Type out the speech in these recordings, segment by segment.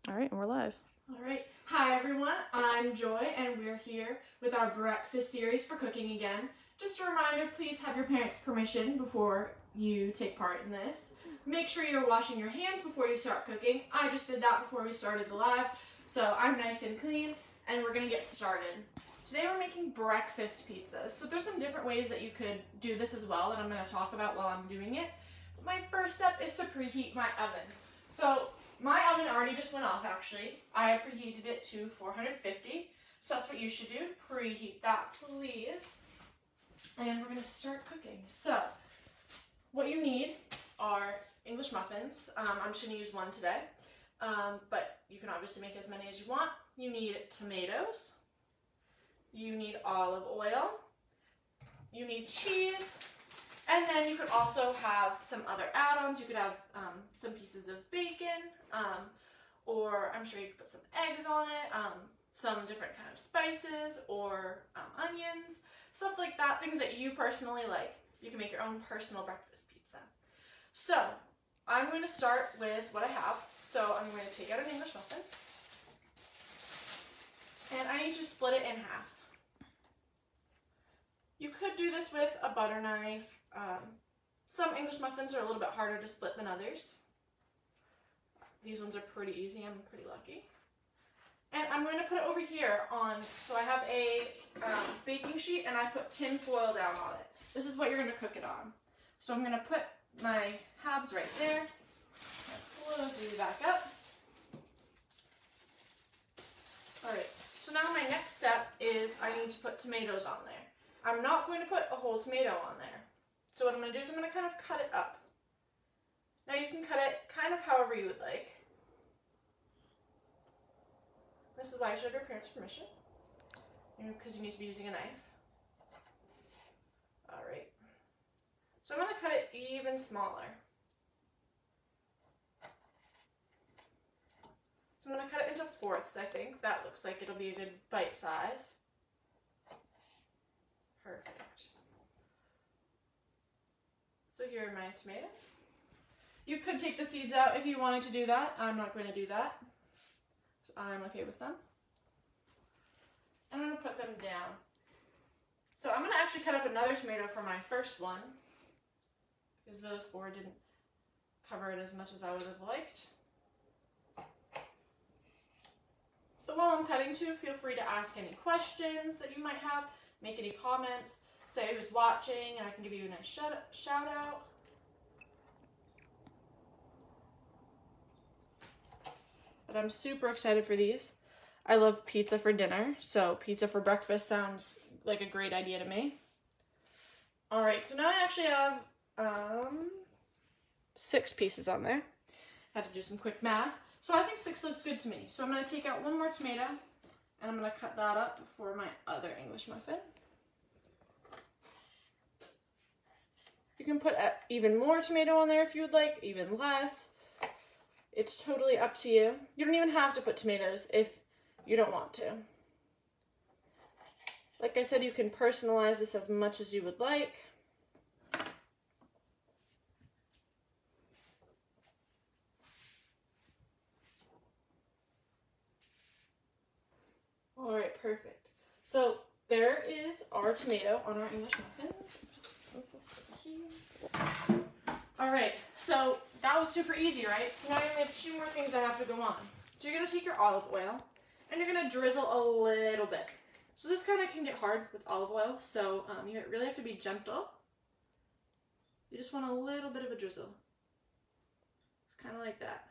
All right, and we're live. All right. Hi, everyone. I'm Joy, and we're here with our breakfast series for cooking again. Just a reminder, please have your parents' permission before you take part in this. Make sure you're washing your hands before you start cooking. I just did that before we started the live, so I'm nice and clean, and we're going to get started. Today we're making breakfast pizzas. So there's some different ways that you could do this as well that I'm going to talk about while I'm doing it. But my first step is to preheat my oven. So my oven already just went off, actually. I had preheated it to 450, so that's what you should do. Preheat that, please. And we're going to start cooking. So what you need are English muffins. I'm just going to use one today, but you can obviously make as many as you want. You need tomatoes. You need olive oil. You need cheese. And then you could also have some other add-ons. You could have some pieces of bacon, or I'm sure you could put some eggs on it, some different kind of spices, or onions, stuff like that, things that you personally like. You can make your own personal breakfast pizza. So I'm going to start with what I have. So I'm going to take out an English muffin, and I need you to split it in half. You could do this with a butter knife. Some English muffins are a little bit harder to split than others. These ones are pretty easy. I'm pretty lucky. And I'm going to put it over here on, so I have a baking sheet and I put tin foil down on it. This is what you're going to cook it on. So I'm going to put my halves right there. Close these back up. Alright, so now my next step is I need to put tomatoes on there. I'm not going to put a whole tomato on there. So what I'm going to do is I'm going to kind of cut it up. Now you can cut it kind of however you would like. This is why you should have your parents' permission, because you need to be using a knife. Alright. So I'm going to cut it even smaller. So I'm going to cut it into fourths, I think. That looks like it'll be a good bite size. Perfect. So here are my tomatoes. You could take the seeds out if you wanted to do that. I'm not going to do that, so I'm okay with them. I'm going to put them down. So I'm going to actually cut up another tomato for my first one, because those four didn't cover it as much as I would have liked. So while I'm cutting too, feel free to ask any questions that you might have, make any comments, say who's watching, and I can give you a nice shout out. But I'm super excited for these. I love pizza for dinner, so pizza for breakfast sounds like a great idea to me. Alright, so now I actually have 6 pieces on there. Had to do some quick math. So I think 6 looks good to me. So I'm going to take out one more tomato, and I'm going to cut that up for my other English muffin. You can put even more tomato on there if you would like, even less. It's totally up to you. You don't even have to put tomatoes if you don't want to. Like I said, you can personalize this as much as you would like. Alright, perfect. So there is our tomato on our English muffins. Alright, so that was super easy, right? So now you have 2 more things that have to go on. So you're going to take your olive oil, and you're going to drizzle a little bit. So this kind of can get hard with olive oil, so you really have to be gentle. You just want a little bit of a drizzle. It's kind of like that.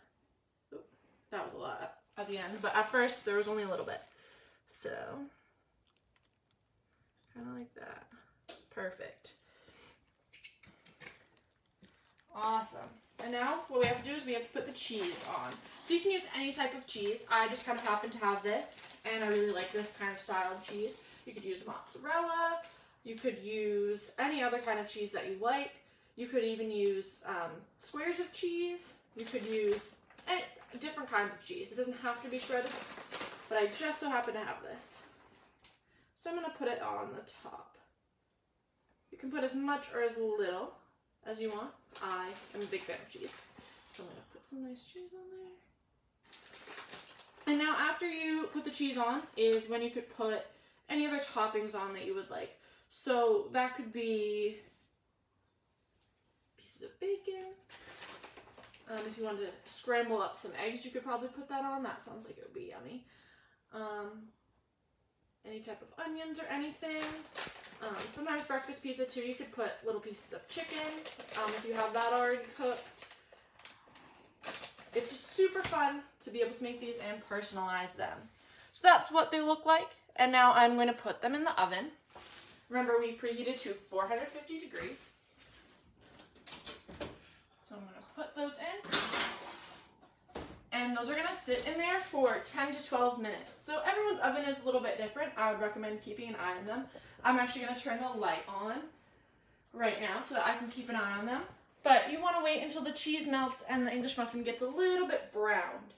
Oop, that was a lot at the end, but at first there was only a little bit. So, kind of like that. Perfect. Awesome. And now what we have to do is we have to put the cheese on. So you can use any type of cheese. I just kind of happen to have this, and I really like this kind of style of cheese. You could use mozzarella. You could use any other kind of cheese that you like. You could even use squares of cheese. You could use different kinds of cheese. It doesn't have to be shredded, but I just so happen to have this. So I'm going to put it on the top. You can put as much or as little as you want. I am a big fan of cheese. So I'm going to put some nice cheese on there. And now after you put the cheese on is when you could put any other toppings on that you would like. So that could be pieces of bacon. If you wanted to scramble up some eggs, you could probably put that on. That sounds like it would be yummy. Any type of onions or anything. Sometimes breakfast pizza too, you could put little pieces of chicken if you have that already cooked. It's just super fun to be able to make these and personalize them. So that's what they look like. And now I'm going to put them in the oven. Remember, we preheated to 450 degrees. So I'm going to put those in. And those are going to sit in there for 10 to 12 minutes. So everyone's oven is a little bit different. I would recommend keeping an eye on them. I'm actually going to turn the light on right now so that I can keep an eye on them. But you want to wait until the cheese melts and the English muffin gets a little bit browned.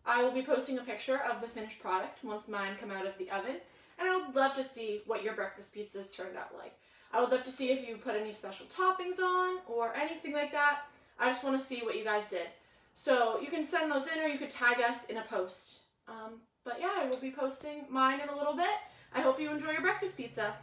I will be posting a picture of the finished product once mine come out of the oven. And I would love to see what your breakfast pizzas turned out like. I would love to see if you put any special toppings on or anything like that. I just want to see what you guys did. So you can send those in or you could tag us in a post. But yeah, I will be posting mine in a little bit. I hope you enjoy your breakfast pizza.